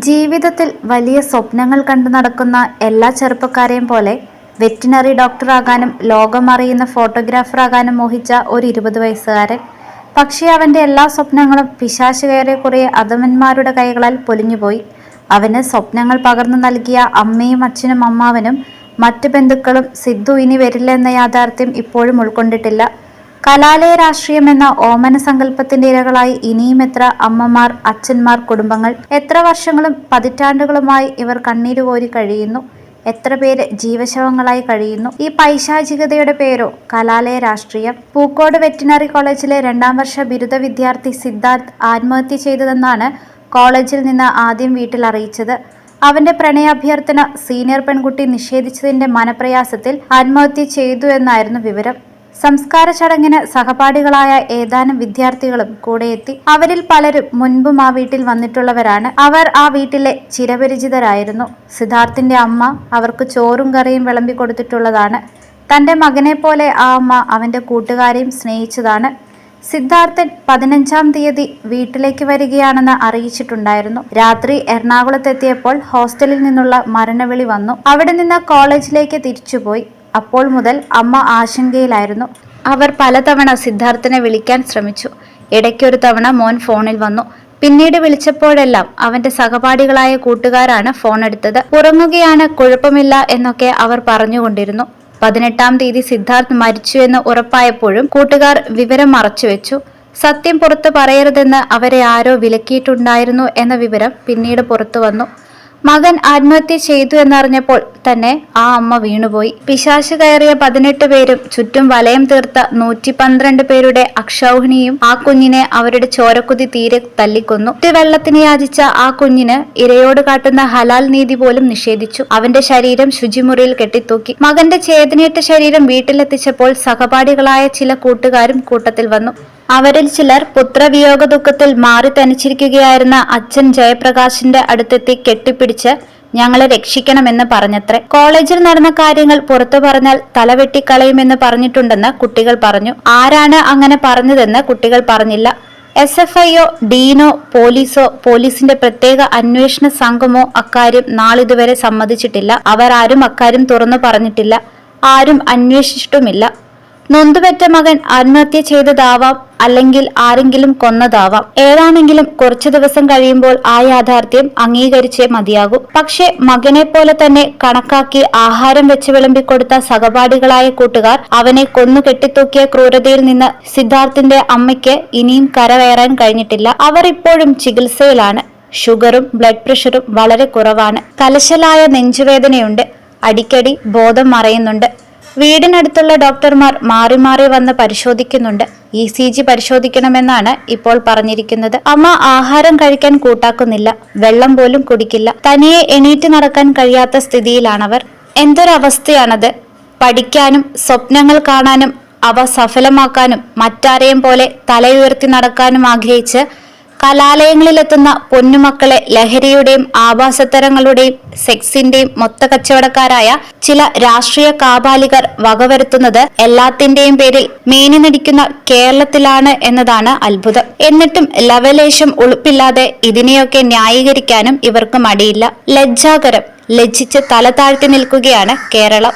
ജീവിതത്തിൽ വലിയ സ്വപ്നങ്ങൾ കണ്ടു നടക്കുന്ന എല്ലാ ചെറുപ്പക്കാരെയും പോലെ വെറ്റിനറി ഡോക്ടറാകാനും ലോകമറിയുന്ന ഫോട്ടോഗ്രാഫറാകാനും മോഹിച്ച ഒരു 20 വയസ്സുകാരൻ. പക്ഷേ അവൻ്റെ എല്ലാ സ്വപ്നങ്ങളും പിശാച് കയറിയ കുറേ അധമന്മാരുടെ കൈകളാൽ പൊലിഞ്ഞുപോയി. അവന് സ്വപ്നങ്ങൾ പകർന്നു നൽകിയ അമ്മയും അച്ഛനും അമ്മാവനും മറ്റു ബന്ധുക്കളും സിദ്ധു ഇനി വരില്ല എന്ന യാഥാർത്ഥ്യം ഇപ്പോഴും ഉൾക്കൊണ്ടിട്ടില്ല. കലാലയ രാഷ്ട്രീയം എന്ന ഓമന സങ്കല്പത്തിന്റെ ഇരകളായി ഇനിയും എത്ര അമ്മമാർ, അച്ഛന്മാർ, കുടുംബങ്ങൾ. എത്ര വർഷങ്ങളും പതിറ്റാണ്ടുകളുമായി ഇവർ കണ്ണീരുകോരി കഴിയുന്നു. എത്ര പേര് ജീവശവങ്ങളായി കഴിയുന്നു. ഈ പൈശാചികതയുടെ പേരോ കലാലയ രാഷ്ട്രീയം. പൂക്കോട് വെറ്റിനറി കോളേജിലെ 2ാം വർഷ ബിരുദ വിദ്യാർത്ഥി സിദ്ധാർത്ഥ് ആത്മഹത്യ ചെയ്തതെന്നാണ് കോളേജിൽ നിന്ന് ആദ്യം വീട്ടിൽ അറിയിച്ചത്. അവന്റെ പ്രണയാഭ്യർത്ഥന സീനിയർ പെൺകുട്ടി നിഷേധിച്ചതിന്റെ മനപ്രയാസത്തിൽ ആത്മഹത്യ ചെയ്തു എന്നായിരുന്നു വിവരം. സംസ്കാര ചടങ്ങിന് സഹപാഠികളായ ഏതാനും വിദ്യാർത്ഥികളും കൂടെയെത്തി. അവരിൽ പലരും മുൻപും ആ വീട്ടിൽ വന്നിട്ടുള്ളവരാണ്. അവർ ആ വീട്ടിലെ ചിരപരിചിതരായിരുന്നു. സിദ്ധാർത്ഥിന്റെ അമ്മ അവർക്ക് ചോറും കറിയും വിളമ്പി കൊടുത്തിട്ടുള്ളതാണ്. തന്റെ മകനെ പോലെ ആ അമ്മ അവന്റെ കൂട്ടുകാരെയും സ്നേഹിച്ചതാണ്. സിദ്ധാർത്ഥൻ 15-ാം തീയതി വീട്ടിലേക്ക് വരികയാണെന്ന് അറിയിച്ചിട്ടുണ്ടായിരുന്നു. രാത്രി എറണാകുളത്തെത്തിയപ്പോൾ ഹോസ്റ്റലിൽ നിന്നുള്ള മരണവിളി വന്നു. അവിടെ നിന്ന് കോളേജിലേക്ക് തിരിച്ചുപോയി. അപ്പോൾ മുതൽ അമ്മ ആശങ്കയിലായിരുന്നു. അവർ പലതവണ സിദ്ധാർത്ഥനെ വിളിക്കാൻ ശ്രമിച്ചു. ഇടയ്ക്കൊരു തവണ മോൻ ഫോണിൽ വന്നു. പിന്നീട് വിളിച്ചപ്പോഴെല്ലാം അവന്റെ സഹപാഠികളായ കൂട്ടുകാരാണ് ഫോൺ എടുത്തത്. ഉറങ്ങുകയാണ്, കുഴപ്പമില്ല എന്നൊക്കെ അവർ പറഞ്ഞുകൊണ്ടിരുന്നു. 18-ാം തീയതി സിദ്ധാർത്ഥ് മരിച്ചു എന്ന് ഉറപ്പായപ്പോഴും കൂട്ടുകാർ വിവരം മറച്ചുവെച്ചു. സത്യം പുറത്തു പറയരുതെന്ന് അവരെ ആരോ വിലക്കിയിട്ടുണ്ടായിരുന്നു എന്ന വിവരം പിന്നീട് പുറത്തു വന്നു. മകൻ ആത്മഹത്യ ചെയ്തു എന്നറിഞ്ഞപ്പോൾ തന്നെ ആ അമ്മ വീണുപോയി. പിശാച് കയറിയ 18 പേരും ചുറ്റും വലയം തീർത്ത 112 പേരുടെ അക്ഷൗഹിണിയും ആ കുഞ്ഞിനെ അവരുടെ ചോരക്കുതി തീരെ തല്ലിക്കൊന്നു. വെള്ളത്തിന് യാചിച്ച ആ കുഞ്ഞിന് ഇരയോട് കാട്ടുന്ന ഹലാൽ നീതി പോലും നിഷേധിച്ചു. അവന്റെ ശരീരം ശുചിമുറിയിൽ കെട്ടിത്തൂക്കി. മകന്റെ ചേതനയേറ്റ ശരീരം വീട്ടിലെത്തിച്ചപ്പോൾ സഹപാഠികളായ ചില കൂട്ടുകാരും കൂട്ടത്തിൽ വന്നു. അവരിൽ ചിലർ പുത്രവിയോഗ ദുഃഖത്തിൽ മാറി തനിച്ചിരിക്കുകയായിരുന്ന അച്ഛൻ ജയപ്രകാശിന്റെ അടുത്തെത്തി കെട്ടിപ്പിടിച്ച് ഞങ്ങളെ രക്ഷിക്കണമെന്ന് പറഞ്ഞത്രേ. കോളേജിൽ നടന്ന കാര്യങ്ങൾ പുറത്തു പറഞ്ഞാൽ തലവെട്ടിക്കളയുമെന്ന് പറഞ്ഞിട്ടുണ്ടെന്ന് കുട്ടികൾ പറഞ്ഞു. ആരാണ് അങ്ങനെ പറഞ്ഞതെന്ന് കുട്ടികൾ പറഞ്ഞില്ല. SFIയോ ഡീനോ പോലീസോ പോലീസിന്റെ പ്രത്യേക അന്വേഷണ സംഘമോ അക്കാര്യം നാളിതുവരെ സമ്മതിച്ചിട്ടില്ല. അവർ ആരും അക്കാര്യം തുറന്നു പറഞ്ഞിട്ടില്ല. ആരും അന്വേഷിച്ചിട്ടുമില്ല. നൊന്തുപെറ്റ മകൻ ആത്മഹത്യ ചെയ്തതാവാം, അല്ലെങ്കിൽ ആരെങ്കിലും കൊന്നതാവാം. ഏതാണെങ്കിലും കുറച്ചു ദിവസം കഴിയുമ്പോൾ ആ യാഥാർത്ഥ്യം അംഗീകരിച്ചേ മതിയാകൂ. പക്ഷെ മകനെ പോലെ തന്നെ കണക്കാക്കി ആഹാരം വെച്ച് വിളമ്പിക്കൊടുത്ത സഹപാഠികളായ കൂട്ടുകാർ അവനെ കൊന്നു കെട്ടിത്തൂക്കിയ ക്രൂരതയിൽ നിന്ന് സിദ്ധാർത്ഥിന്റെ അമ്മയ്ക്ക് ഇനിയും കരകയറാൻ കഴിഞ്ഞിട്ടില്ല. അവർ ഇപ്പോഴും ചികിത്സയിലാണ്. ഷുഗറും ബ്ലഡ് പ്രഷറും വളരെ കുറവാണ്. കലശലായ നെഞ്ചുവേദനയുണ്ട്. അടിക്കടി ബോധം മറയുന്നുണ്ട്. വീടിനടുത്തുള്ള ഡോക്ടർമാർ മാറി മാറി വന്ന് പരിശോധിക്കുന്നുണ്ട്. ECG പരിശോധിക്കണമെന്നാണ് ഇപ്പോൾ പറഞ്ഞിരിക്കുന്നത്. അമ്മ ആഹാരം കഴിക്കാൻ കൂട്ടാക്കുന്നില്ല. വെള്ളം പോലും കുടിക്കില്ല. തനിയെ എണീറ്റ് നടക്കാൻ കഴിയാത്ത സ്ഥിതിയിലാണവർ. എന്തൊരവസ്ഥയാണത്! പഠിക്കാനും സ്വപ്നങ്ങൾ കാണാനും അവ സഫലമാക്കാനും മറ്റാരെയും പോലെ തലയുയർത്തി നടക്കാനും ആഗ്രഹിച്ച് കലാലയങ്ങളിലെത്തുന്ന പൊന്നുമക്കളെ ലഹരിയുടെയും ആഭാസത്തരങ്ങളുടെയും സെക്സിന്റെയും മൊത്ത കച്ചവടക്കാരായ ചില രാഷ്ട്രീയ കാപാലികർ വകവരുത്തുന്നത് എല്ലാത്തിന്റെയും പേരിൽ മേനി നടിക്കുന്ന കേരളത്തിലാണ് എന്നതാണ് അത്ഭുതം. എന്നിട്ടും ലവലേശം ഉളുപ്പില്ലാതെ ഇതിനെയൊക്കെ ന്യായീകരിക്കാനും ഇവർക്ക് മടിയില്ല. ലജ്ജാകരം. ലജ്ജിച്ച് തല താഴ്ത്തി നിൽക്കുകയാണ് കേരളം.